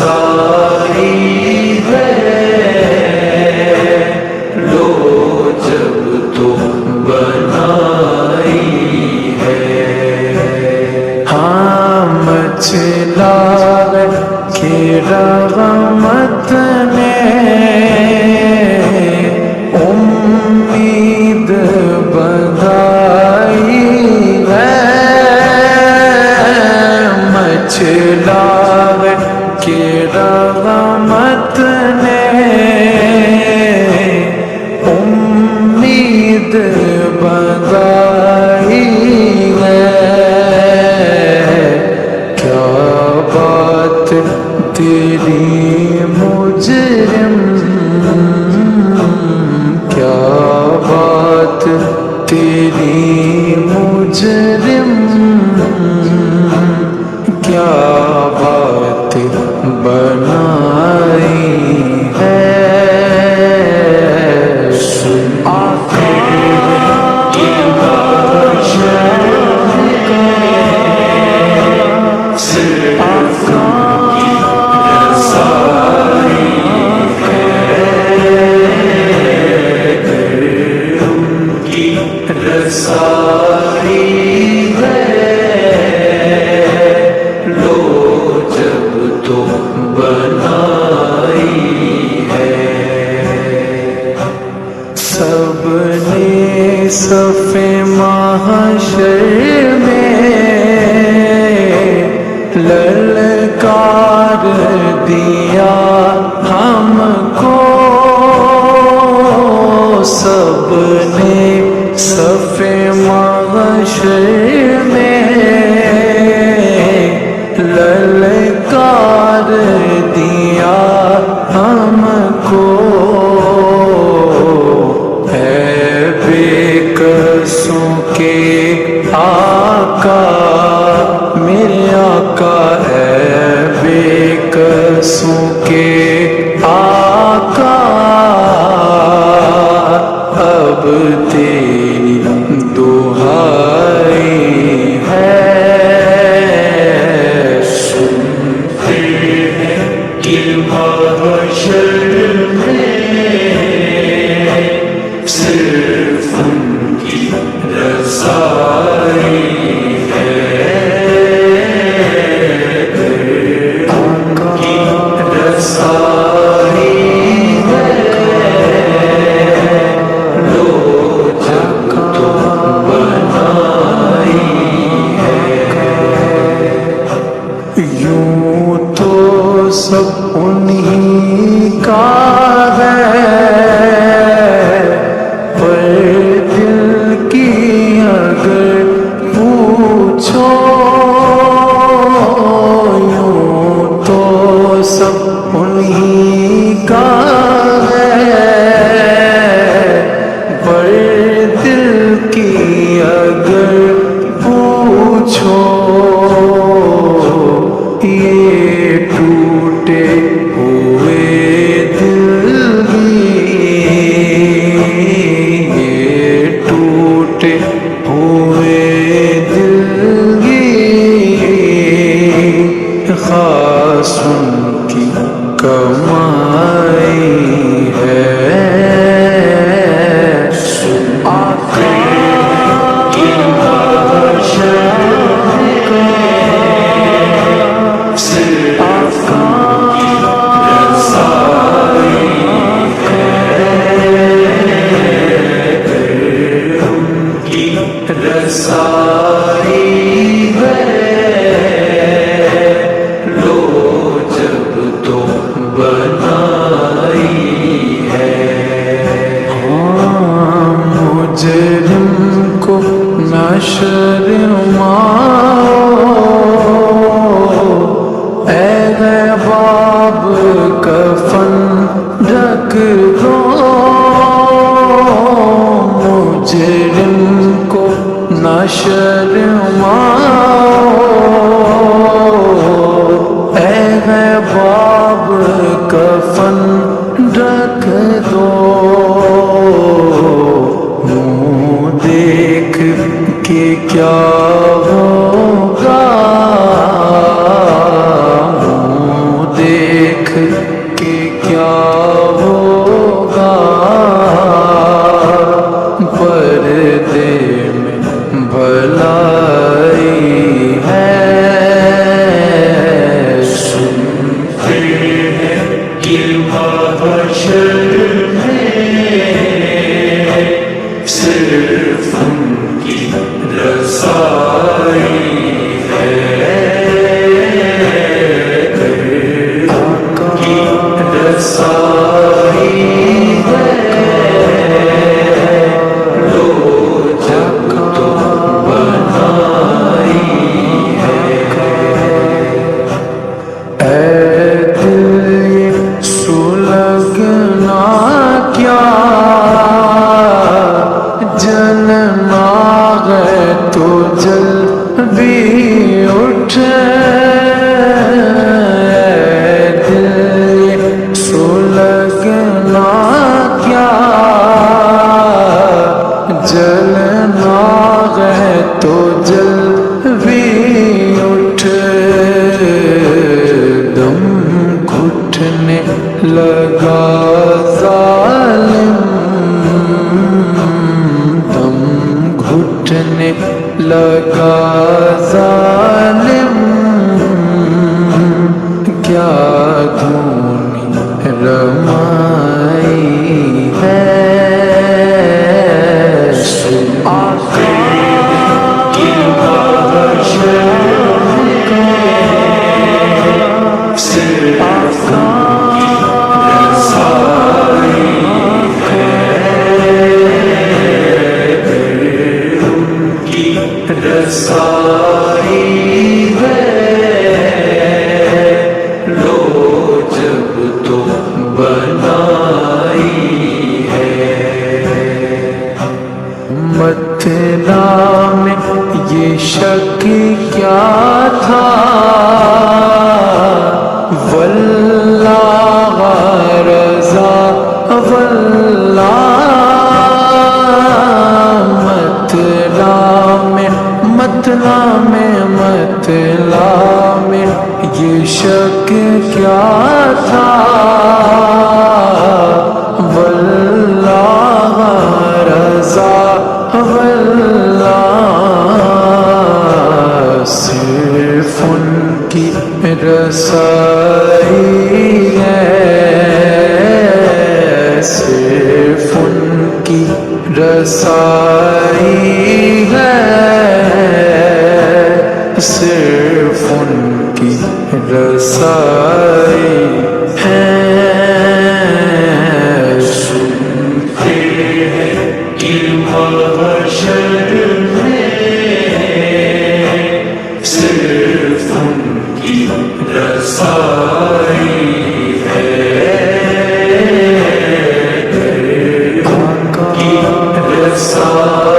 رسائی ہے لو جب تو بنائی ہے ہاں مچلا کے رحمت نے امید بندائی ہے مچلا کے رحمت نے امید بندائی ہے کیا بات تیری مجرم کیا بات تیری مجرم کیا بات بنائی ہے آقا کی بخشش صرف کی رسائی ہے ان کی رسائی ہے لو جب تو بنائی ہے سب نے صف محشر میں للکار دیا ہم کو سب نے صف محشر میں للکار دیا ہم کو قصوں کے آقا میرے آقا ہے بے قصوں کے آقا اب تیری دہائی ہے سنتے ہیں کہ محشر میں صرف ان کی رسائی ہے ان کی رسائی ہے لو جب تو بنائی ہے یوں تو سب انہی کا ہے پر دل کی اگر پوچھو یوں تو سب انہی کا ہے پر دل کی اگر پوچھو یہ ٹوٹے ہوئے دل یہ ٹوٹے ہوئے دل خاص ان کی کمائی ہے آقا کی بخشش صرف ان کی رسائی ہے ان کی رسائی ہے لو جب تو بنائی ہے مجرم کو نشر اے باب کفن رکھ دو مجرم کو نشر اے باب کفن رکھ دو منہ دیکھ کے کیا ہوگا منہ دیکھ لگا ظالم دم گھٹنے لگا ظالم کیا دھونی رمائی ہے آقا کی رسائی ہے لو جب تو بنائی ہے متنا میں یہ شک کیا تھا واللہ رضا واللہ متلا میں یہ شک کیا تھا واللہ رضا واللہ صرف ان کی رسائی ہے صرف ان کی رسائی ہے صرف ان کی رسائی ہے سنتے ہیں کہ محشر میں صرف ان کی رسائی ہے کی رسائی